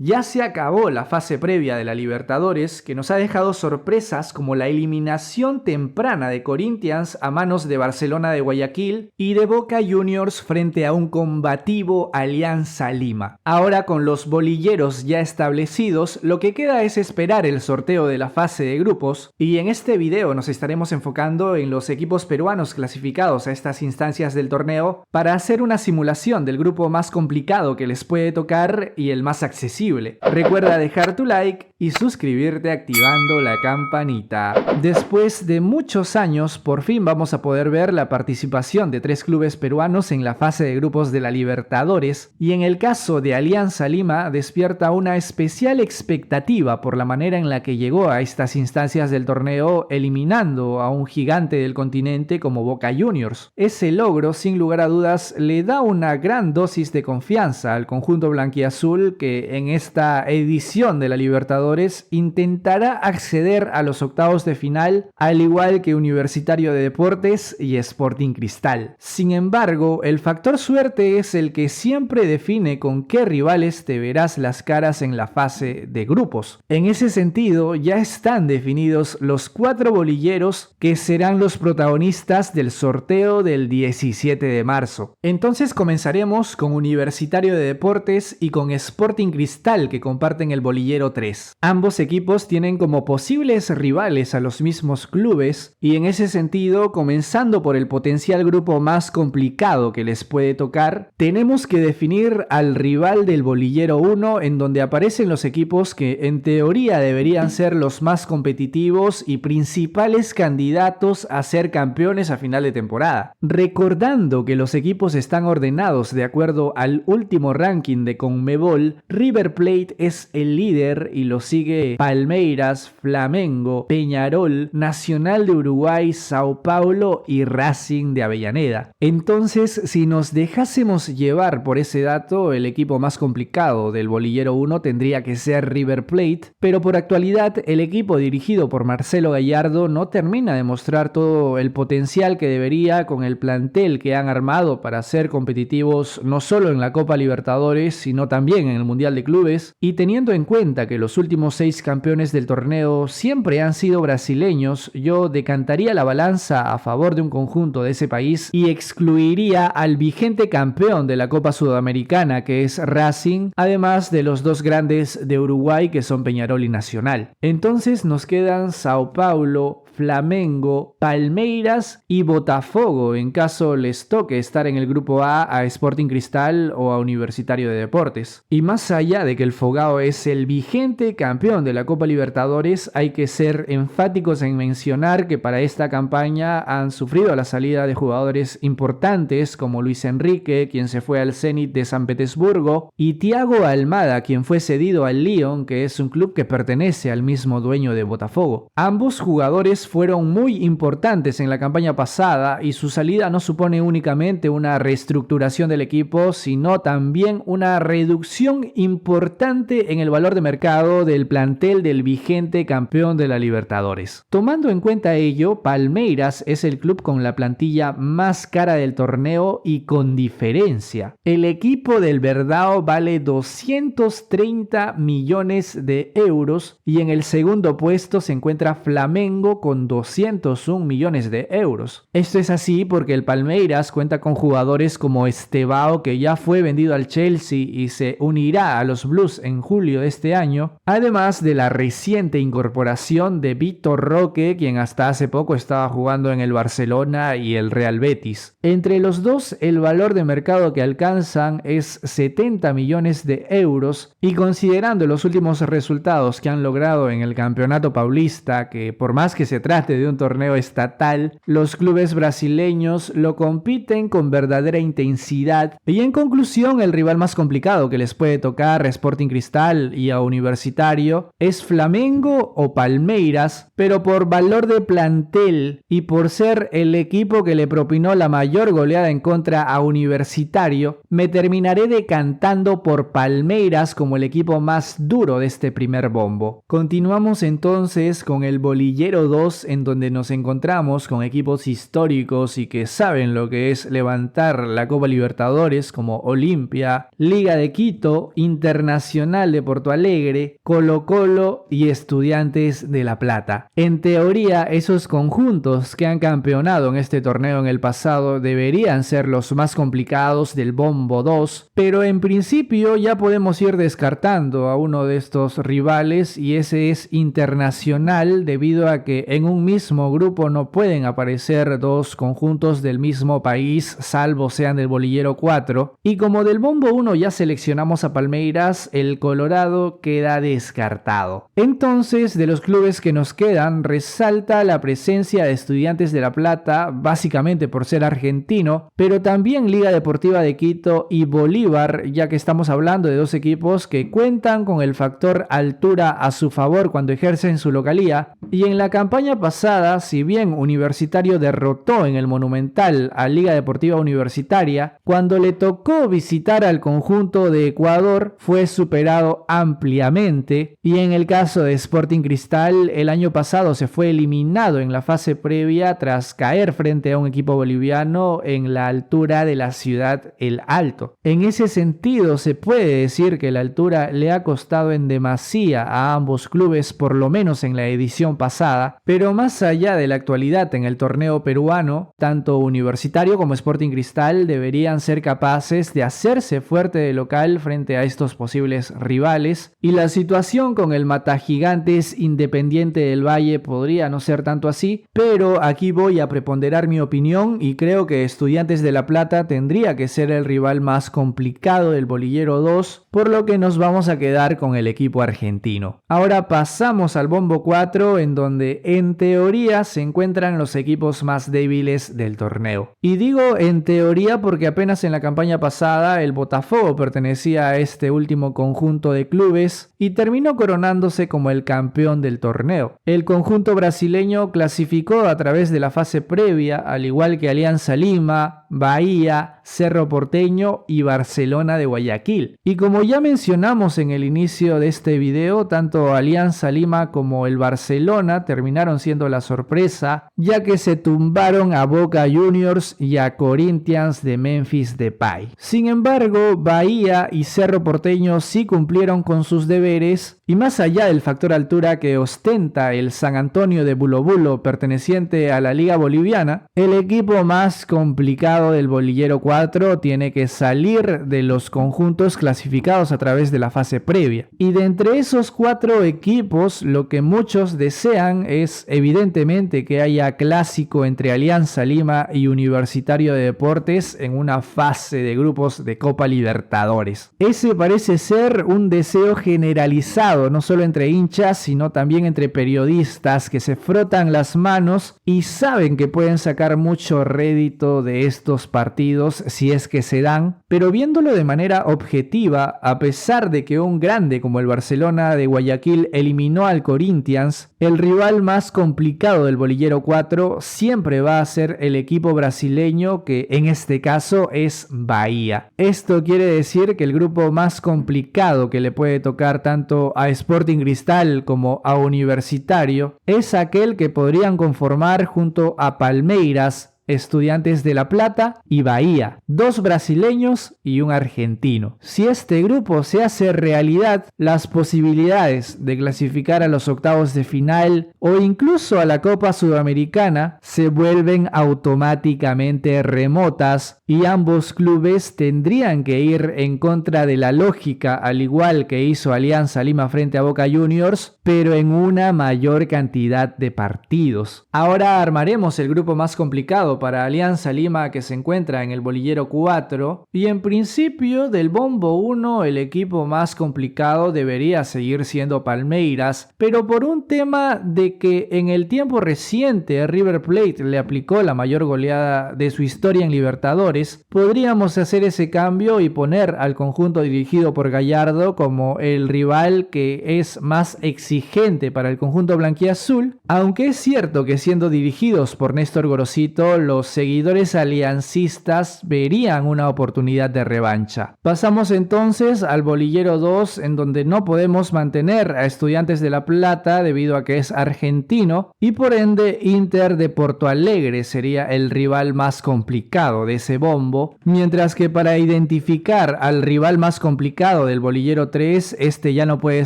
Ya se acabó la fase previa de la Libertadores, que nos ha dejado sorpresas como la eliminación temprana de Corinthians a manos de Barcelona de Guayaquil y de Boca Juniors frente a un combativo Alianza Lima. Ahora, con los bolilleros ya establecidos, lo que queda es esperar el sorteo de la fase de grupos, y en este video nos estaremos enfocando en los equipos peruanos clasificados a estas instancias del torneo para hacer una simulación del grupo más complicado que les puede tocar y el más accesible. Recuerda dejar tu like y suscribirte activando la campanita. Después de muchos años, por fin vamos a poder ver la participación de 3 clubes peruanos en la fase de grupos de la Libertadores, y en el caso de Alianza Lima despierta una especial expectativa por la manera en la que llegó a estas instancias del torneo eliminando a un gigante del continente como Boca Juniors. Ese logro, sin lugar a dudas, le da una gran dosis de confianza al conjunto blanquiazul, que en esta edición de la Libertadores intentará acceder a los octavos de final, al igual que Universitario de Deportes y Sporting Cristal. Sin embargo, el factor suerte es el que siempre define con qué rivales te verás las caras en la fase de grupos. En ese sentido, ya están definidos los 4 bolilleros que serán los protagonistas del sorteo del 17 de marzo. Entonces comenzaremos con Universitario de Deportes y con Sporting Cristal, que comparten el bolillero 3. Ambos equipos tienen como posibles rivales a los mismos clubes, y en ese sentido, comenzando por el potencial grupo más complicado que les puede tocar, tenemos que definir al rival del bolillero 1, en donde aparecen los equipos que en teoría deberían ser los más competitivos y principales candidatos a ser campeones a final de temporada. Recordando que los equipos están ordenados de acuerdo al último ranking de Conmebol, River Plate es el líder y lo sigue Palmeiras, Flamengo, Peñarol, Nacional de Uruguay, Sao Paulo y Racing de Avellaneda. Entonces, si nos dejásemos llevar por ese dato, el equipo más complicado del bolillero 1 tendría que ser River Plate, pero por actualidad el equipo dirigido por Marcelo Gallardo no termina de mostrar todo el potencial que debería con el plantel que han armado para ser competitivos no solo en la Copa Libertadores, sino también en el Mundial de Clubes, y teniendo en cuenta que los últimos 6 campeones del torneo siempre han sido brasileños, yo decantaría la balanza a favor de un conjunto de ese país y excluiría al vigente campeón de la Copa Sudamericana, que es Racing, además de los 2 grandes de Uruguay, que son Peñarol y Nacional. Entonces nos quedan Sao Paulo, Flamengo, Palmeiras y Botafogo en caso les toque estar en el grupo a Sporting Cristal o a Universitario de Deportes. Y más allá de que el Fogao es el vigente campeón de la Copa Libertadores, hay que ser enfáticos en mencionar que para esta campaña han sufrido la salida de jugadores importantes como Luis Enrique, quien se fue al Zenit de San Petersburgo, y Thiago Almada, quien fue cedido al Lyon, que es un club que pertenece al mismo dueño de Botafogo. Ambos jugadores fueron muy importantes en la campaña pasada, y su salida no supone únicamente una reestructuración del equipo, sino también una reducción importante en el valor de mercado del plantel del vigente campeón de la Libertadores. Tomando en cuenta ello, Palmeiras es el club con la plantilla más cara del torneo y con diferencia. El equipo del Verdao vale 230 millones de euros y en el segundo puesto se encuentra Flamengo con 201 millones de euros. Esto es así porque el Palmeiras cuenta con jugadores como Estevao, que ya fue vendido al Chelsea y se unirá a los Blues en julio de este año, además de la reciente incorporación de Vitor Roque, quien hasta hace poco estaba jugando en el Barcelona y el Real Betis. Entre los dos, el valor de mercado que alcanzan es 70 millones de euros, y considerando los últimos resultados que han logrado en el Campeonato Paulista, que por más que se trate de un torneo estatal, los clubes brasileños lo compiten con verdadera intensidad. Y en conclusión, el rival más complicado que les puede tocar a Sporting Cristal y a Universitario es Flamengo o Palmeiras, pero por valor de plantel y por ser el equipo que le propinó la mayor goleada en contra a Universitario, me terminaré decantando por Palmeiras como el equipo más duro de este primer bombo. Continuamos entonces con el bolillero 2 2, en donde nos encontramos con equipos históricos y que saben lo que es levantar la Copa Libertadores, como Olimpia, Liga de Quito, Internacional de Porto Alegre, Colo-Colo y Estudiantes de La Plata. En teoría, esos conjuntos que han campeonado en este torneo en el pasado deberían ser los más complicados del Bombo 2, pero en principio ya podemos ir descartando a uno de estos rivales, y ese es Internacional, debido a que en un mismo grupo no pueden aparecer dos conjuntos del mismo país, salvo sean del bolillero 4, y como del Bombo 1 ya seleccionamos a Palmeiras, el Colorado queda descartado. Entonces, de los clubes que nos quedan, resalta la presencia de Estudiantes de La Plata, básicamente por ser argentino, pero también Liga Deportiva de Quito y Bolívar, ya que estamos hablando de dos equipos que cuentan con el factor altura a su favor cuando ejercen su localía. Y en la campaña pasada, si bien Universitario derrotó en el Monumental a Liga Deportiva Universitaria, cuando le tocó visitar al conjunto de Ecuador fue superado ampliamente, y en el caso de Sporting Cristal, el año pasado se fue eliminado en la fase previa tras caer frente a un equipo boliviano en la altura de la ciudad El Alto. En ese sentido, se puede decir que la altura le ha costado en demasía a ambos clubes, por lo menos en la edición pasada, pero más allá de la actualidad en el torneo peruano, tanto Universitario como Sporting Cristal deberían ser capaces de hacerse fuerte de local frente a estos posibles rivales, y la situación con el matagigantes Independiente del Valle podría no ser tanto así, pero aquí voy a preponderar mi opinión y creo que Estudiantes de La Plata tendría que ser el rival más complicado del bolillero 2, por lo que nos vamos a quedar con el equipo argentino. Ahora pasamos al Bombo 4, en donde en teoría se encuentran los equipos más débiles del torneo. Y digo en teoría porque apenas en la campaña pasada el Botafogo pertenecía a este último conjunto de clubes y terminó coronándose como el campeón del torneo. El conjunto brasileño clasificó a través de la fase previa, al igual que Alianza Lima, Bahía, Cerro Porteño y Barcelona de Guayaquil. Y como ya mencionamos en el inicio de este video, tanto Alianza Lima como el Barcelona terminaron siendo la sorpresa, ya que se tumbaron a Boca Juniors y a Corinthians de Memphis Depay. Sin embargo, Bahía y Cerro Porteño sí cumplieron con sus deberes, y más allá del factor altura que ostenta el San Antonio de Bulo Bulo, perteneciente a la Liga Boliviana, el equipo más complicado del bolillero 4 tiene que salir de los conjuntos clasificados a través de la fase previa. Y de entre esos 4 equipos, lo que muchos desean es evidentemente que haya clásico entre Alianza Lima y Universitario de Deportes en una fase de grupos de Copa Libertadores. Ese parece ser un deseo generalizado, no solo entre hinchas, sino también entre periodistas que se frotan las manos y saben que pueden sacar mucho rédito de estos partidos si es que se dan, pero viéndolo de manera objetiva, a pesar de que un grande como el Barcelona de Guayaquil eliminó al Corinthians, el rival más complicado del bolillero 4 siempre va a ser el equipo brasileño, que en este caso es Bahía. Esto quiere decir que el grupo más complicado que le puede tocar tanto a Sporting Cristal como a Universitario es aquel que podrían conformar junto a Palmeiras, Estudiantes de La Plata y Bahía, 2 brasileños y un argentino. Si este grupo se hace realidad, las posibilidades de clasificar a los octavos de final o incluso a la Copa Sudamericana se vuelven automáticamente remotas, y ambos clubes tendrían que ir en contra de la lógica, al igual que hizo Alianza Lima frente a Boca Juniors, pero en una mayor cantidad de partidos. Ahora armaremos el grupo más complicado para Alianza Lima, que se encuentra en el bolillero 4, y en principio del Bombo 1 el equipo más complicado debería seguir siendo Palmeiras, pero por un tema de que en el tiempo reciente River Plate le aplicó la mayor goleada de su historia en Libertadores, podríamos hacer ese cambio y poner al conjunto dirigido por Gallardo como el rival que es más exigente para el conjunto blanquiazul, aunque es cierto que siendo dirigidos por Néstor Gorosito los seguidores aliancistas verían una oportunidad de revancha. Pasamos entonces al bolillero 2, en donde no podemos mantener a Estudiantes de La Plata debido a que es argentino y por ende Inter de Porto Alegre sería el rival más complicado de ese bombo, mientras que para identificar al rival más complicado del bolillero 3, este ya no puede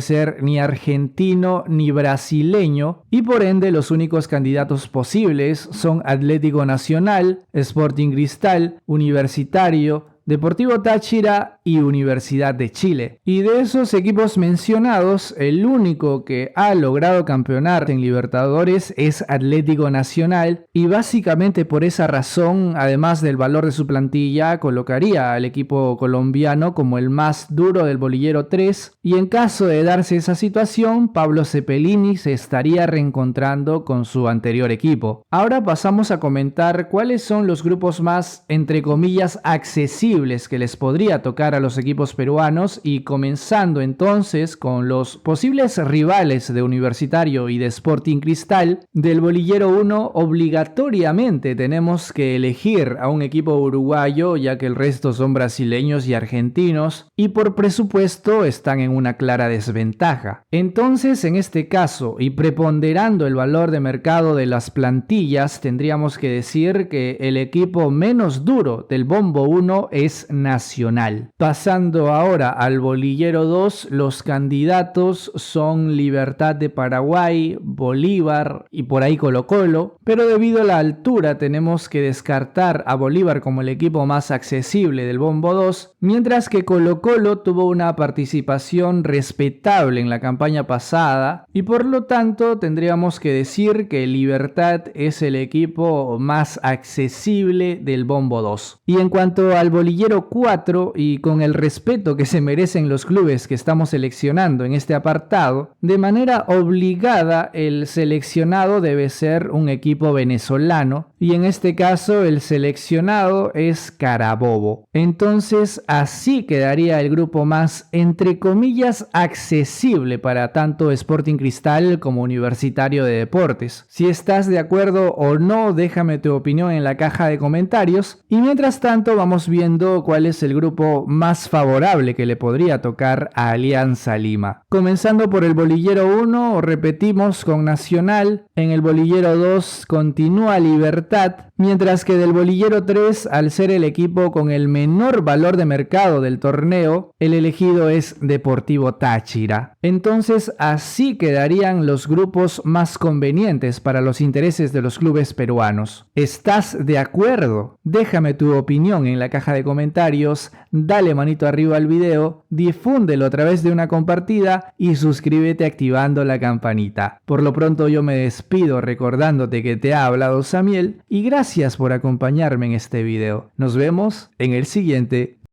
ser ni argentino ni brasileño y por ende los únicos candidatos posibles son Atlético Nacional, Sporting Cristal, Universitario, Deportivo Táchira y Universidad de Chile. Y de esos equipos mencionados, el único que ha logrado campeonar en Libertadores es Atlético Nacional y básicamente por esa razón, además del valor de su plantilla, colocaría al equipo colombiano como el más duro del bolillero 3 y en caso de darse esa situación, Pablo Cepelini se estaría reencontrando con su anterior equipo. Ahora pasamos a comentar cuáles son los grupos más, entre comillas, accesibles que les podría tocar a los equipos peruanos y comenzando entonces con los posibles rivales de Universitario y de Sporting Cristal. Del bolillero 1 obligatoriamente tenemos que elegir a un equipo uruguayo ya que el resto son brasileños y argentinos y por presupuesto están en una clara desventaja. Entonces en este caso y preponderando el valor de mercado de las plantillas tendríamos que decir que el equipo menos duro del bombo 1 es Nacional. Pasando ahora al bolillero 2, los candidatos son Libertad de Paraguay, Bolívar y por ahí Colo-Colo, pero debido a la altura tenemos que descartar a Bolívar como el equipo más accesible del bombo 2, mientras que Colo-Colo tuvo una participación respetable en la campaña pasada y por lo tanto tendríamos que decir que Libertad es el equipo más accesible del bombo 2. Y en cuanto al bolillero 4 y con el respeto que se merecen los clubes que estamos seleccionando en este apartado, de manera obligada el seleccionado debe ser un equipo venezolano y en este caso el seleccionado es Carabobo. Entonces así quedaría el grupo más entre comillas accesible para tanto Sporting Cristal como Universitario de Deportes. Si estás de acuerdo o no, déjame tu opinión en la caja de comentarios y mientras tanto vamos viendo cuál es el grupo más favorable que le podría tocar a Alianza Lima. Comenzando por el bolillero 1, repetimos con Nacional, en el bolillero 2 continúa Libertad, mientras que del bolillero 3, al ser el equipo con el menor valor de mercado del torneo, el elegido es Deportivo Táchira. Entonces así quedarían los grupos más convenientes para los intereses de los clubes peruanos. ¿Estás de acuerdo? Déjame tu opinión en la caja de comentarios, dale manito arriba al video, difúndelo a través de una compartida y suscríbete activando la campanita. Por lo pronto yo me despido recordándote que te ha hablado Samiel y gracias por acompañarme en este video. Nos vemos en el siguiente.